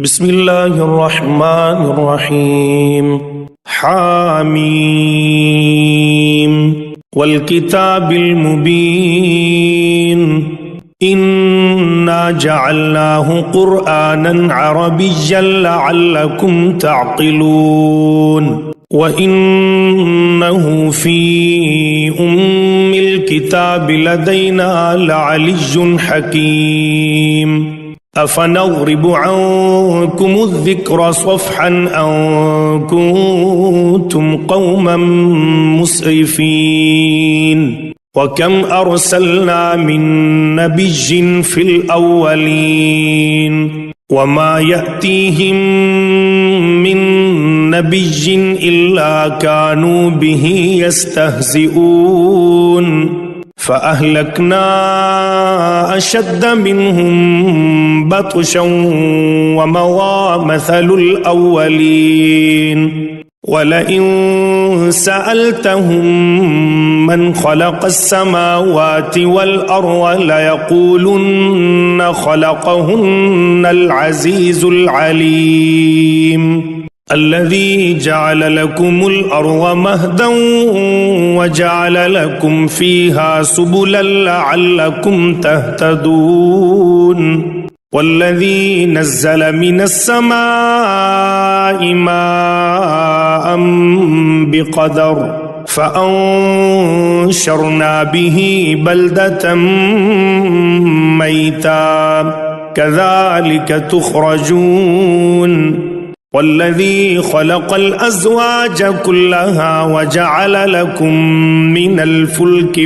بسم الله الرحمن الرحيم حاميم والكتاب المبين إنا جعلناه قرآنا عربيا لعلكم تعقلون وإنه في أم الكتاب لدينا لعلي حكيم أفنضرب عنكم الذكر صفحا أن كنتم قوما مسرفين وكم أرسلنا من نبي في الأولين وما يأتيهم من نبي إلا كانوا به يستهزئون فأهلكنا أشد منهم بطشا ومضى مثل الأولين ولئن سألتهم من خلق السماوات والأرض ليقولن خلقهن العزيز العليم الذي جعل لكم الأرض مهدا وجعل لكم فيها سبلا لعلكم تهتدون والذي نزل من السماء ماء بقدر فأنشرنا به بلدة ميتا كذلك تخرجون والذي خلق الأزواج كلها وجعل لكم من الفلك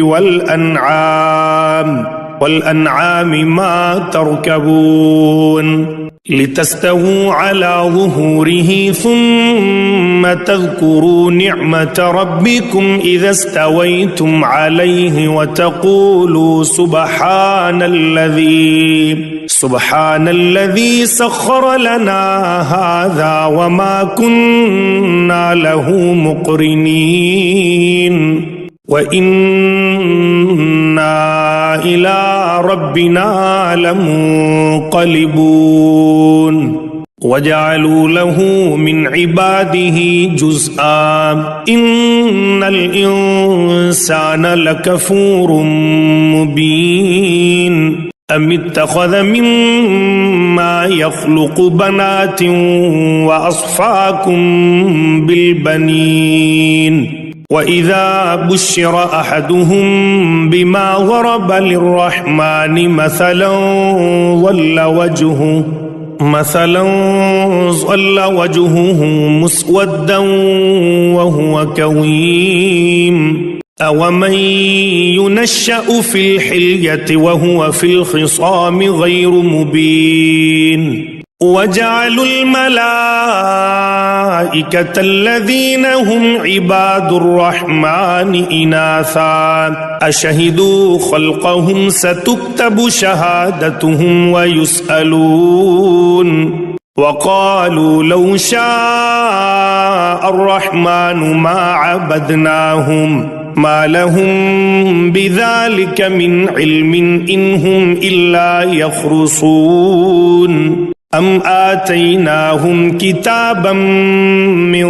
والأنعام ما تركبون لتستووا على ظهوره ثم تذكروا نعمة ربكم إذا استويتم عليه وتقولوا سبحان الذي سخر لنا هذا وما كنا له مقرنين وإنا إلى ربنا لمنقلبون وجعلوا له من عباده جزءا إن الإنسان لكفور مبين أم اتخذ مما يخلق بنات وأصفاكم بالبنين وإذا بشر أحدهم بما ضرب للرحمن مثلا ظل وجهه مسودا وهو كظيم أومن ينشأ في الحلية وهو في الخصام غير مبين وجعلوا الملائكة الذين هم عباد الرحمن إناثا أشهدوا خلقهم ستكتب شهادتهم ويسألون وقالوا لو شاء الرحمن ما عبدناهم ما لهم بذلك من علم إن هم إلا يخرصون أم آتيناهم كتابا من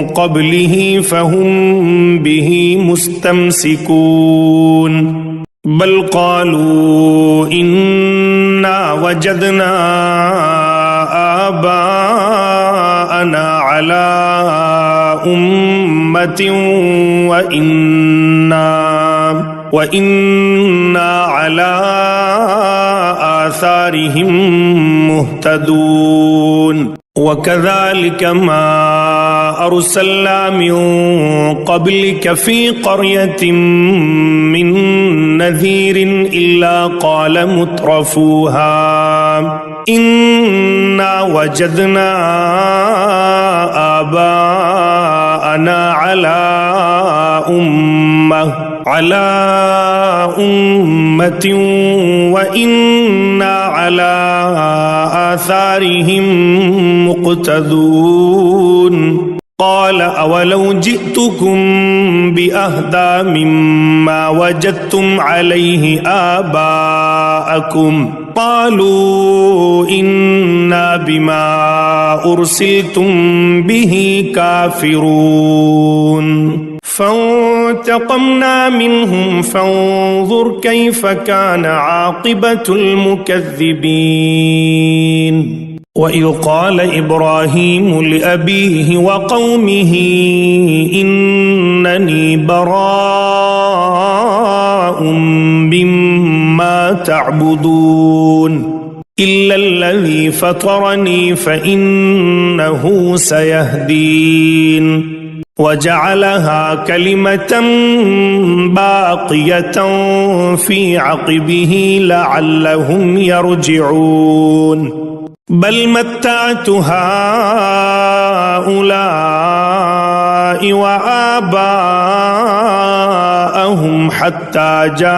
قبله فهم به مستمسكون بل قالوا إنا وجدنا آباءنا على أمة وإنا على آثارهم مهتدون وكذلك ما أرسلنا من قبلك في قرية من نذير إلا قال مترفوها إنا وجدنا آباءنا على أمة وإنا على آثارهم مقتدون قال أولو جئتكم بأهدى مما وجدتم عليه آباءكم قالوا إنا بما أرسلتم به كافرون فانتقمنا منهم فانظر كيف كان عاقبة المكذبين وإذ قال إبراهيم لأبيه وقومه إنني براء مما تعبدون إلا الذي فطرني فإنه سيهدين وجعلها كلمة باقية في عقبه لعلهم يرجعون بل متعت هؤلاء وآباءهم حتى جاءهم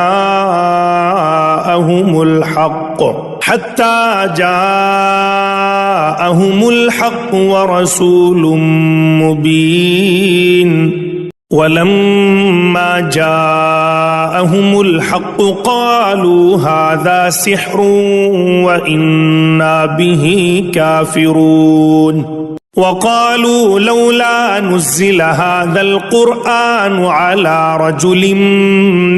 الحق ورسول مبين ولما جاءهم الحق قالوا هذا سحر وإنا به كافرون وقالوا لولا نزل هذا القرآن على رجل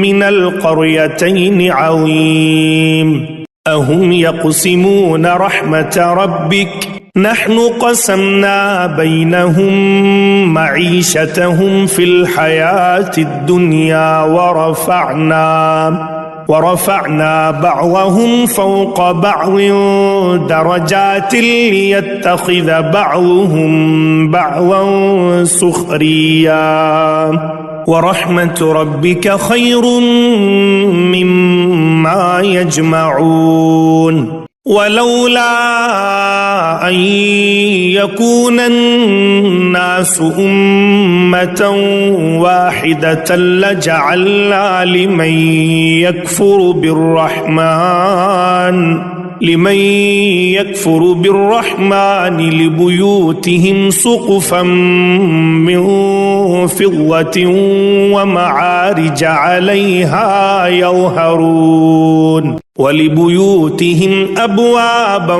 من القريتين عظيم أهم يقسمون رحمة ربك نحن قسمنا بينهم معيشتهم في الحياة الدنيا ورفعنا بعضهم فوق بعض درجات ليتخذ بعضهم بعضا سخريا ورحمة ربك خير مما يجمعون ولولا أن يكون الناس أمة واحدة لجعلنا لمن يكفر بالرحمن لبيوتهم سقفا من فضة ومعارج عليها يظهرون ولبيوتهم أبوابا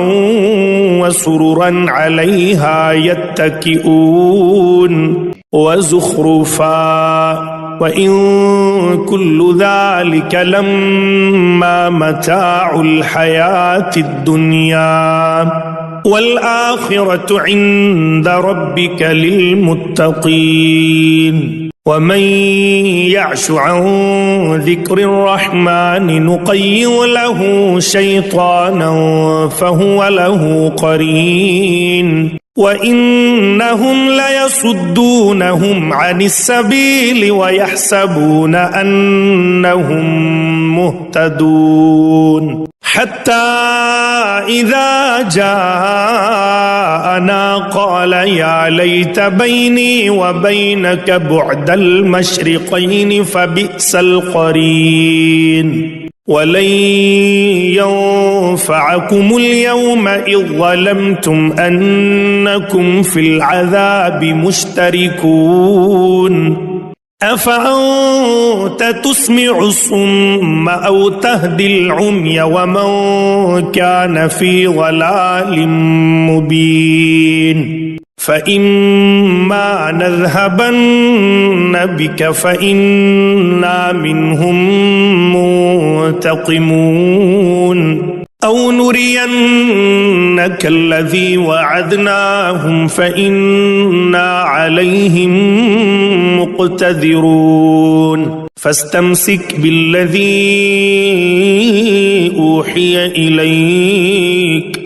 وسررا عليها يتكئون وزخرفا وإن كل ذلك لما متاع الحياة الدنيا والآخرة عند ربك للمتقين ومن يعش عن ذكر الرحمن نقيض له شيطانا فهو له قرين وإنهم ليصدونهم عن السبيل ويحسبون أنهم مهتدون حتى إذا جاءنا قال يا ليت بيني وبينك بعد المشرقين فبئس القرين ولن ينفعكم اليوم إذ ظلمتم أنكم في العذاب مشتركون أفأنت تسمع الصم أو تهدي العمي ومن كان في ضلال مبين فإما نذهبن بك فإنا منهم منتقمون أو نرينك الذي وعدناهم فإنا عليهم مقتدرون فاستمسك بالذي أوحي إليك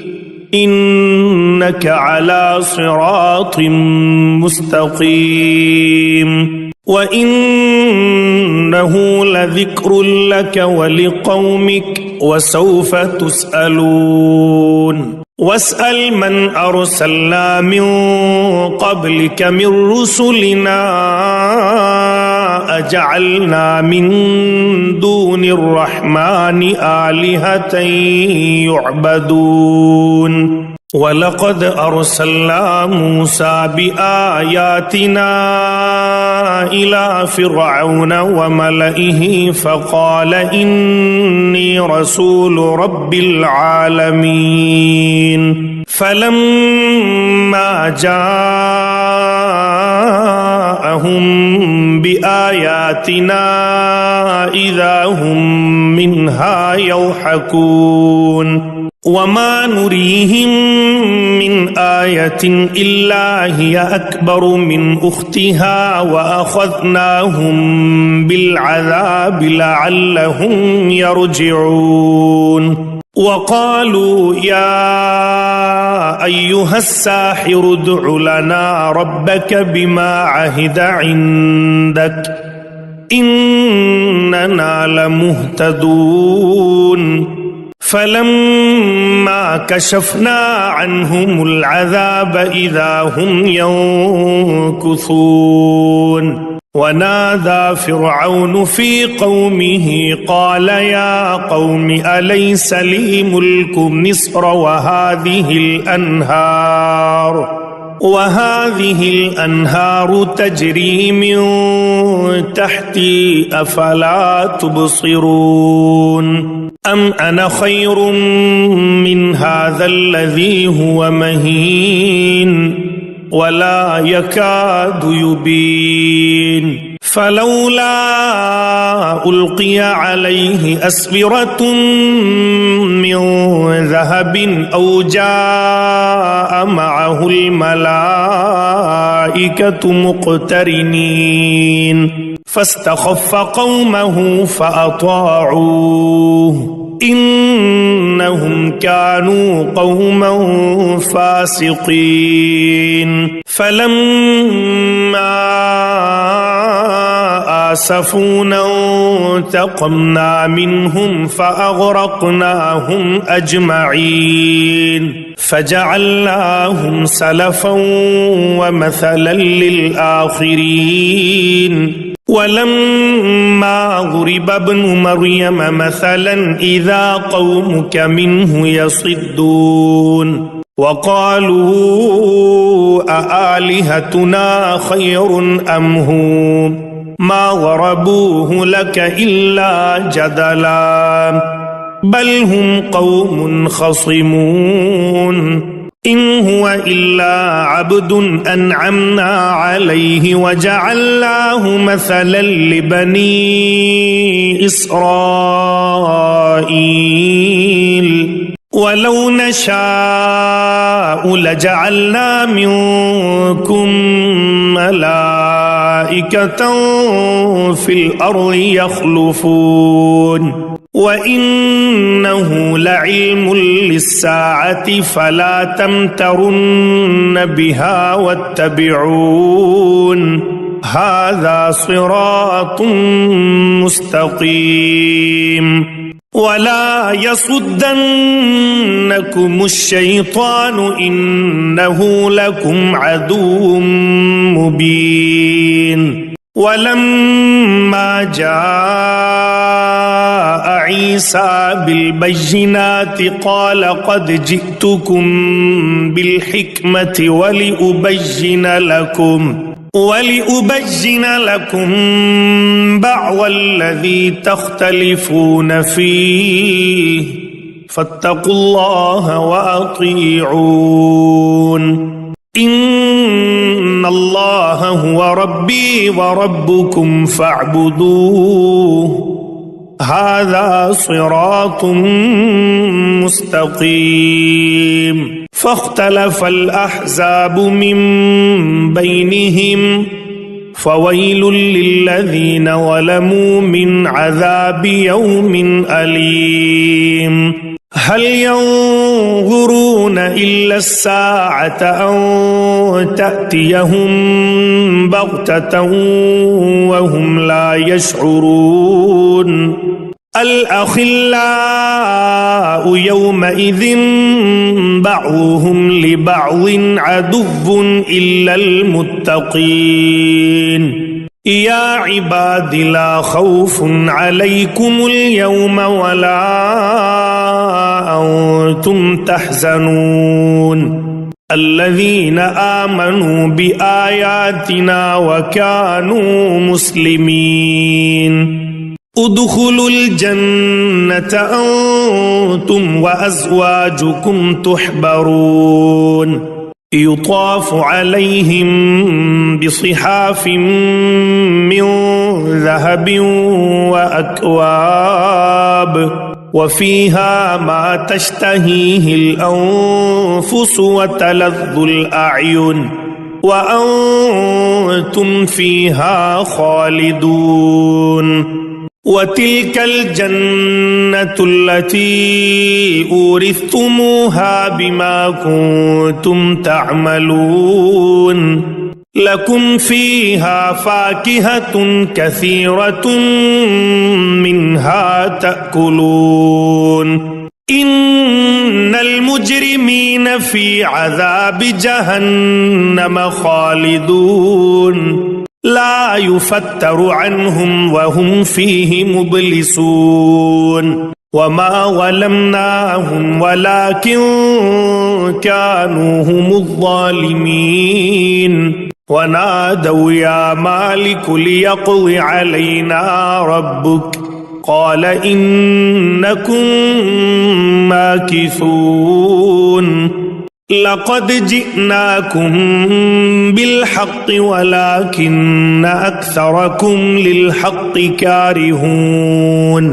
إنك على صراط مستقيم وإنه لذكر لك ولقومك وسوف تسألون واسأل من أرسلنا من قبلك من رسلنا أجعلنا من دون الرحمن آلهة يعبدون ولقد أرسلنا موسى بآياتنا إلى فرعون وملئه فقال إني رسول رب العالمين فلما جاءهم بآياتنا إذا هم منها يضحكون وما نريهم من آية إلا هي أكبر من أختها وأخذناهم بالعذاب لعلهم يرجعون وقالوا يا أيها الساحر ادع لنا ربك بما عهد عندك إننا لمهتدون فلما كشفنا عنهم العذاب إذا هم ينكثون ونادى فرعون في قومه قال يا قوم أليس لي ملك مصر وهذه الأنهار تجري من تحتي أفلا تبصرون أم أنا خير من هذا الذي هو مهين ولا يكاد يبين فلولا ألقي عليه أسورة من ذهب أو جاء معه الملائكة مقترنين فاستخف قومه فأطاعوه إنهم كانوا قوما فاسقين فلما آسفونا انتقمنا منهم فأغرقناهم أجمعين فجعلناهم سلفا ومثلا للآخرين ولما ضرب ابن مريم مثلا إذا قومك منه يصدون وقالوا أآلهتنا خير أم هو ما ضربوه لك إلا جدلا بل هم قوم خصمون إن هو إلا عبد أنعمنا عليه وجعلناه مثلا لبني إسرائيل ولو نشاء لجعلنا منكم ملائكة في الأرض يخلفون وإنه لعلم للساعة فلا تمترن بها واتبعون هذا صراط مستقيم ولا يصدنكم الشيطان إنه لكم عدو مبين ولما جاء عيسى بالبينات قال قد جئتكم بالحكمة ولأبين لكم بعض الذي تختلفون فيه فاتقوا الله وأطيعون إن الله هو ربي وربكم فاعبدوه هذا صراط مستقيم فاختلف الأحزاب من بينهم فويل للذين ظلموا من عذاب يوم أليم هل ينظرون إلا الساعة أن تأتيهم بغتة وهم لا يشعرون الأخلاء يومئذ بعضهم لبعض عدو إلا المتقين يا عباد لا خوف عليكم اليوم ولا أنتم تحزنون الذين آمنوا بآياتنا وكانوا مسلمين ادخلوا الجنة أنتم وأزواجكم تحبرون يطاف عليهم بصحاف من ذهب وأكواب وفيها ما تشتهيه الأنفس وتلذ الأعين وأنتم فيها خالدون وتلك الجنة التي أورثتموها بما كنتم تعملون لكم فيها فاكهة كثيرة منها تأكلون إن المجرمين في عذاب جهنم خالدون لا يفتر عنهم وهم فيه مبلسون وما ظلمناهم ولكن كانوا هم الظالمين ونادوا يا مالك ليقض علينا ربك قال إنكم ماكثون لقد جئناكم بالحق ولكن أكثركم للحق كارهون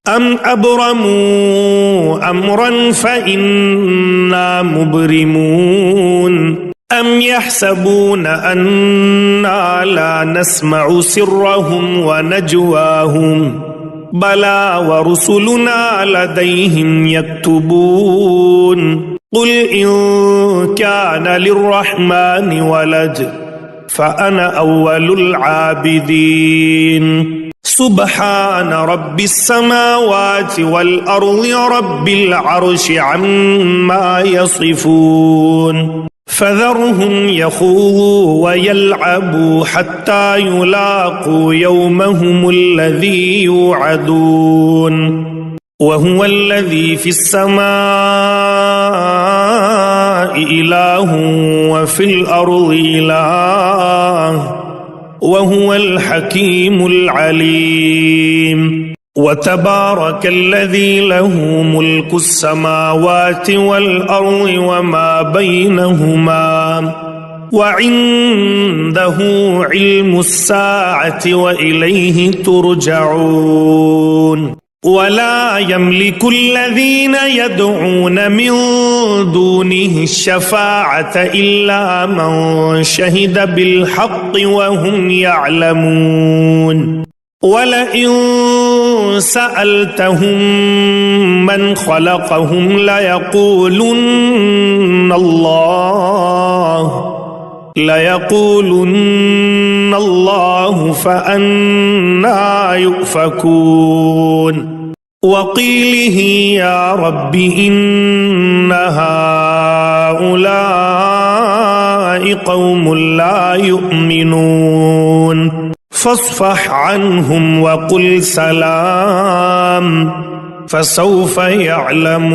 أم أبرموا أمرا فإنا مبرمون أم يحسبون أنا لا نسمع سرهم ونجواهم بلى ورسلنا لديهم يكتبون قل إن كان للرحمن ولد فأنا أول العابدين سبحان رب السماوات والأرض رب العرش عما يصفون فذرهم يخوضوا ويلعبوا حتى يلاقوا يومهم الذي يوعدون وهو الذي في السماء إله وفي الأرض إله وهو الحكيم العليم وتبارك الذي له ملك السماوات والأرض وما بينهما وعنده علم الساعة وإليه ترجعون ولا يملك الذين يدعون من دونه الشفاعة إلا من شهد بالحق وهم يعلمون ولئن سألتهم من خلقهم ليقولن الله فأنى يؤفكون وقيله يا رب إن هؤلاء قوم لا يؤمنون فاصفح عنهم وقل سلام فسوف يعلمون.